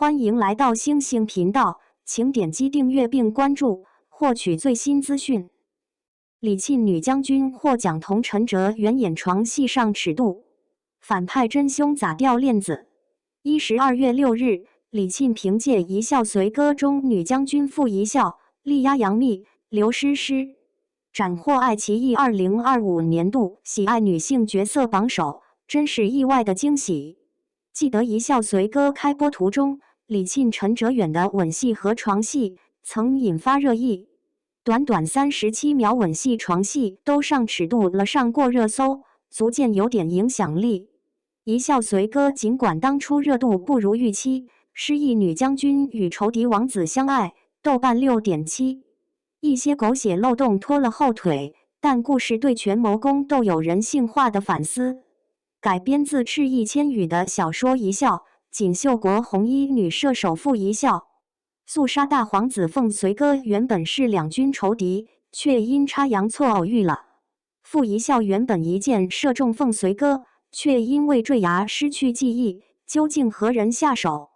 欢迎来到星星频道，请点击订阅并关注，获取最新资讯。李沁女将军获奖同陈哲远演床戏上尺度，反派真凶咋掉链子？12月6日，李沁凭借《一笑随歌》中女将军傅一笑力压杨幂、刘诗诗，斩获爱奇艺2025年度喜爱女性角色榜首，真是意外的惊喜。记得《一笑随歌》开播途中，李沁、陈哲远的吻戏和床戏曾引发热议，短短37秒吻戏、床戏都上尺度了，上过热搜，足见有点影响力。《一笑随歌》尽管当初热度不如预期，失忆女将军与仇敌王子相爱，豆瓣6.7，一些狗血漏洞拖了后腿，但故事对权谋宫斗有人性化的反思。改编自赤义千语的小说《一笑》，锦绣国红衣女射手傅一笑肃杀大皇子凤随哥，原本是两军仇敌，却阴差阳错偶遇了。傅一笑原本一箭射中凤随哥，却因为坠崖失去记忆，究竟何人下手？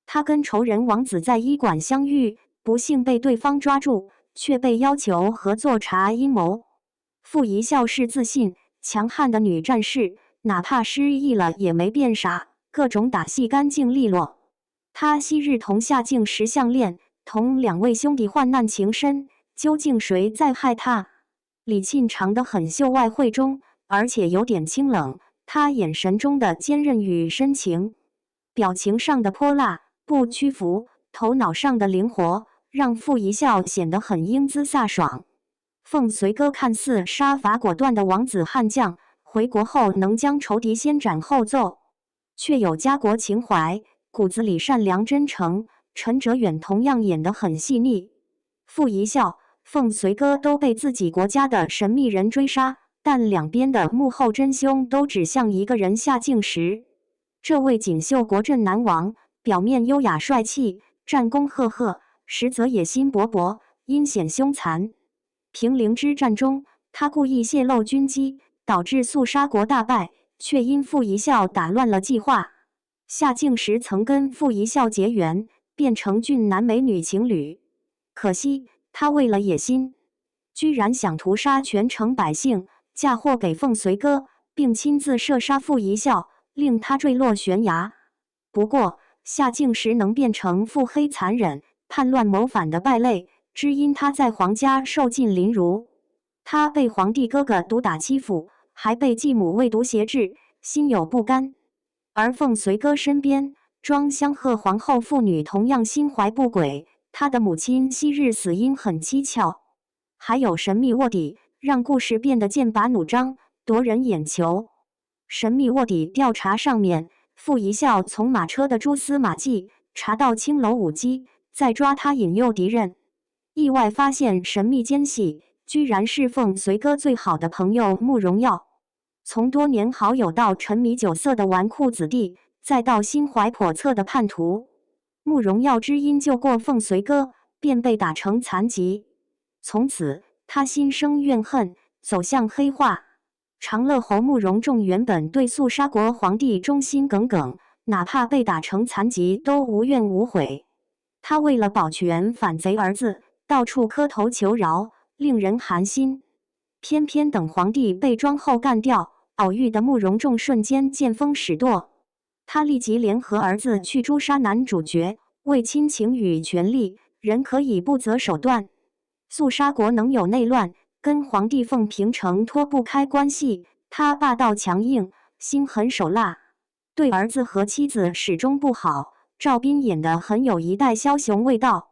他跟仇人王子在医馆相遇，不幸被对方抓住，却被要求合作查阴谋。傅一笑是自信强悍的女战士，哪怕失忆了也没变傻，各种打戏干净利落。她昔日同夏静时相恋，同两位兄弟患难情深，究竟谁在害她？李沁长得很秀外慧中，而且有点清冷，她眼神中的坚韧与深情，表情上的泼辣不屈服，头脑上的灵活，让傅一笑显得很英姿飒爽。凤随哥看似杀伐果断的王子悍将，回国后能将仇敌先斩后奏，却有家国情怀，骨子里善良真诚。陈哲远同样演得很细腻。傅一笑、凤随哥都被自己国家的神秘人追杀，但两边的幕后真凶都指向一个人夏静时。这位锦绣国镇男王，表面优雅帅气，战功赫赫，实则野心勃勃，阴险凶残。平陵之战中，他故意泄露军机，导致肃杀国大败，却因傅一笑打乱了计划。夏静时曾跟傅一笑结缘，变成俊男美女情侣，可惜他为了野心，居然想屠杀全城百姓，嫁祸给凤随哥，并亲自射杀傅一笑，令他坠落悬崖。不过夏静时能变成腹黑残忍、叛乱谋反的败类，只因他在皇家受尽凌辱。他被皇帝哥哥毒打欺负，还被继母喂毒挟制，心有不甘。而凤随哥身边庄香和皇后父女同样心怀不轨，他的母亲昔日死因很蹊跷。还有神秘卧底，让故事变得剑拔弩张，夺人眼球。神秘卧底调查上面，傅一笑从马车的蛛丝马迹查到青楼舞姬，再抓他引诱敌人，意外发现神秘奸细居然是凤随哥最好的朋友慕容耀。从多年好友到沉迷酒色的纨绔子弟，再到心怀叵测的叛徒，慕容耀只因救过凤随哥，便被打成残疾。从此他心生怨恨，走向黑化。长乐侯慕容仲原本对肃杀国皇帝忠心耿耿，哪怕被打成残疾都无怨无悔。他为了保全反贼儿子，到处磕头求饶，令人寒心。偏偏等皇帝被庄后干掉，偶遇的慕容仲瞬间见风使舵。他立即联合儿子去诛杀男主角，为亲情与权力，人可以不择手段。肃杀国能有内乱，跟皇帝凤平城脱不开关系。他霸道强硬，心狠手辣，对儿子和妻子始终不好。赵斌演得很有一代枭雄味道。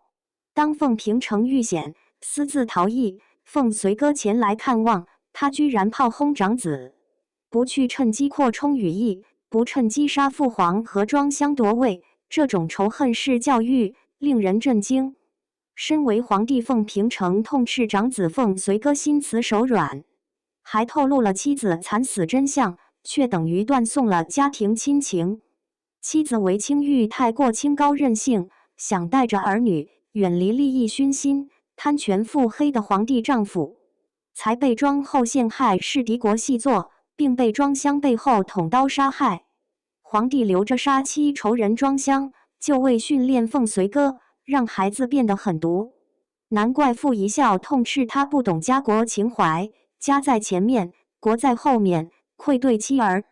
当凤平城遇险，私自逃逸，凤随哥前来看望，他居然炮轰长子，不去趁机扩充羽翼，不趁机杀父皇和庄香夺位，这种仇恨式教育令人震惊。身为皇帝凤平城痛斥长子凤随哥心慈手软，还透露了妻子惨死真相，却等于断送了家庭亲情。妻子韦清玉太过清高任性，想带着儿女远离利益熏心、贪权腹黑的皇帝丈夫，才被庄后陷害是敌国细作，并被庄香背后捅刀杀害。皇帝留着杀妻仇人庄香，就为训练凤随哥，让孩子变得狠毒。难怪傅一笑痛斥他不懂家国情怀，家在前面，国在后面，愧对妻儿。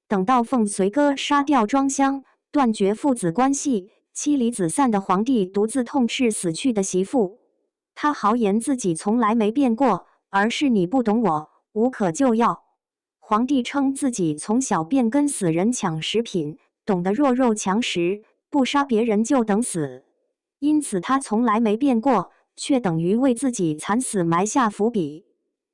等到凤随哥杀掉庄襄，断绝父子关系，妻离子散的皇帝独自痛斥死去的媳妇。他豪言自己从来没变过，而是你不懂我，无可救药。皇帝称自己从小便跟死人抢食品，懂得弱肉强食，不杀别人就等死。因此他从来没变过，却等于为自己惨死埋下伏笔。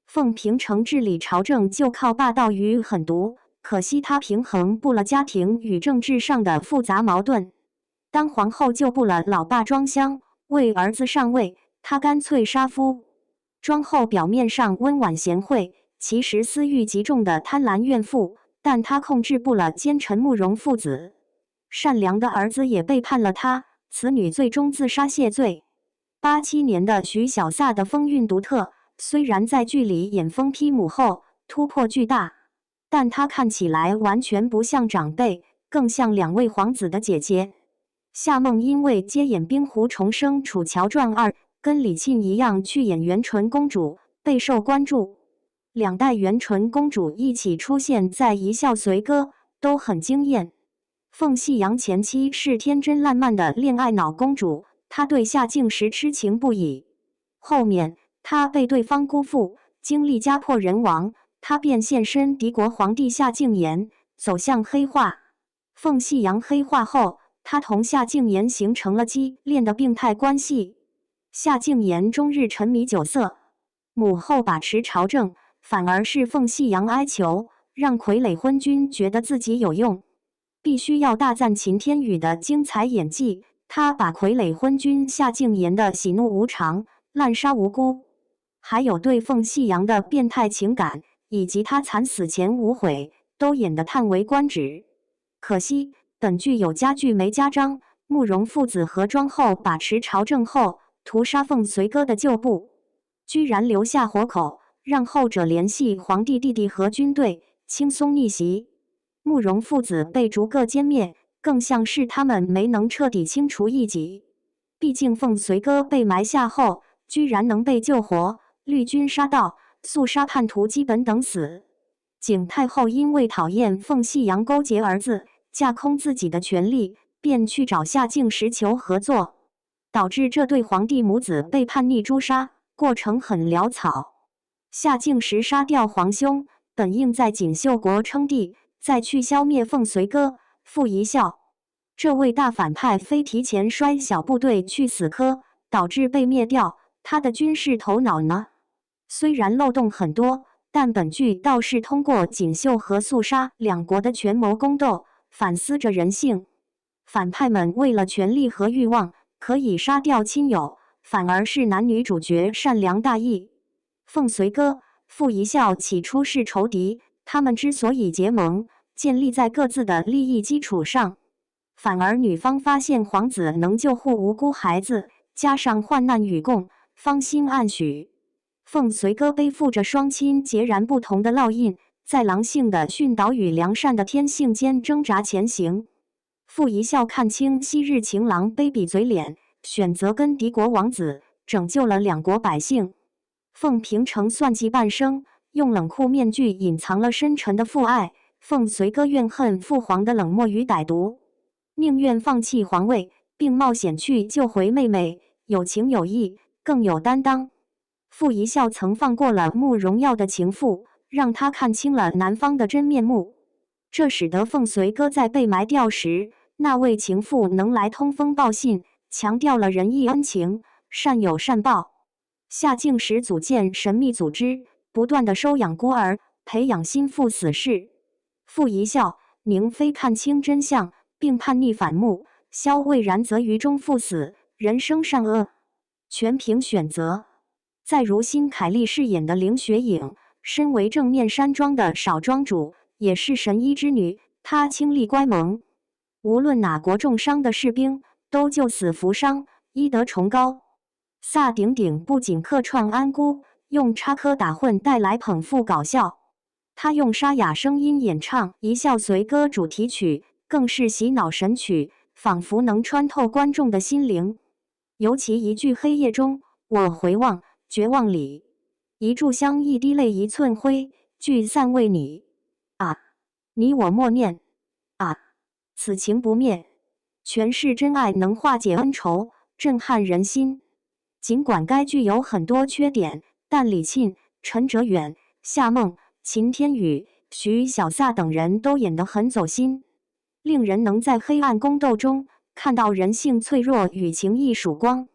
凤平城治理朝政就靠霸道与狠毒，可惜他平衡不了家庭与政治上的复杂矛盾。当皇后救不了老爸庄襄，为儿子上位，他干脆杀夫。庄后表面上温婉贤惠，其实私欲极重的贪婪怨妇，但她控制不了奸臣慕容父子。善良的儿子也背叛了她，此女最终自杀谢罪。87年的徐小飒的风韵独特，虽然在剧里演疯批母后，突破巨大，但她看起来完全不像长辈，更像两位皇子的姐姐。夏梦因为接演《冰湖重生·楚乔传2》，跟李沁一样去演元纯公主，备受关注。两代元纯公主一起出现在《一笑随歌》，都很惊艳。凤夕阳前妻是天真烂漫的恋爱脑公主，她对夏敬时痴情不已。后面她被对方辜负，经历家破人亡，她便现身敌国皇帝夏敬言，走向黑化。凤夕阳黑化后，她同夏敬言形成了畸恋的病态关系。夏敬言终日沉迷酒色，母后把持朝政，反而是凤夕阳哀求，让傀儡昏君觉得自己有用。必须要大赞秦天宇的精彩演技，他把傀儡昏君夏敬言的喜怒无常、滥杀无辜，还有对凤夕阳的变态情感，以及他惨死前无悔，都演得叹为观止。可惜本剧有加剧没加章，慕容父子和庄后把持朝政后，屠杀凤随哥的旧部，居然留下活口，让后者联系皇帝弟弟和军队，轻松逆袭。慕容父子被逐个歼灭，更像是他们没能彻底清除异己。毕竟凤随哥被埋下后，居然能被救活，绿军杀到，肃杀叛徒基本等死。景太后因为讨厌凤夕阳勾结儿子，架空自己的权力，便去找夏敬时求合作，导致这对皇帝母子被叛逆诛杀，过程很潦草。夏敬时杀掉皇兄，本应在锦绣国称帝，再去消灭凤随哥。傅一笑这位大反派非提前率小部队去死磕，导致被灭掉，他的军事头脑呢？虽然漏洞很多，但本剧倒是通过锦绣和肃杀两国的权谋宫斗，反思着人性。反派们为了权力和欲望，可以杀掉亲友，反而是男女主角善良大义。凤随哥、傅一笑起初是仇敌，他们之所以结盟，建立在各自的利益基础上。反而女方发现皇子能救护无辜孩子，加上患难与共，芳心暗许。凤随哥背负着双亲截然不同的烙印，在狼性的训导与良善的天性间挣扎前行。傅一笑看清昔日情郎卑鄙嘴脸，选择跟敌国王子拯救了两国百姓。凤平城算计半生，用冷酷面具隐藏了深沉的父爱。凤随哥怨恨父皇的冷漠与歹毒，宁愿放弃皇位，并冒险去救回妹妹，有情有义，更有担当。傅一笑曾放过了慕容耀的情妇，让他看清了南方的真面目，这使得凤随哥在被埋掉时，那位情妇能来通风报信，强调了仁义恩情，善有善报。夏敬时组建神秘组织，不断的收养孤儿，培养心腹死士。傅一笑、宁妃看清真相，并叛逆反目，萧蔚然则于中赴死，人生善恶全凭选择。再如新凯丽饰演的凌雪影，身为正面山庄的少庄主，也是神医之女，她倾力乖萌，无论哪国重伤的士兵，都救死扶伤，医德崇高。萨顶顶不仅客串安姑，用插科打诨带来捧腹搞笑。他用沙哑声音演唱《一笑随歌》主题曲，更是洗脑神曲，仿佛能穿透观众的心灵。尤其一句黑夜中，我回望，绝望里，一炷香，一滴泪，一寸灰，聚散为你。啊，你我默念。啊，此情不灭，全是真爱，能化解恩仇，震撼人心。尽管该剧有很多缺点，但李沁、陈哲远、夏梦、秦天宇、徐小撒等人都演得很走心，令人能在黑暗宫斗中看到人性脆弱与情义曙光。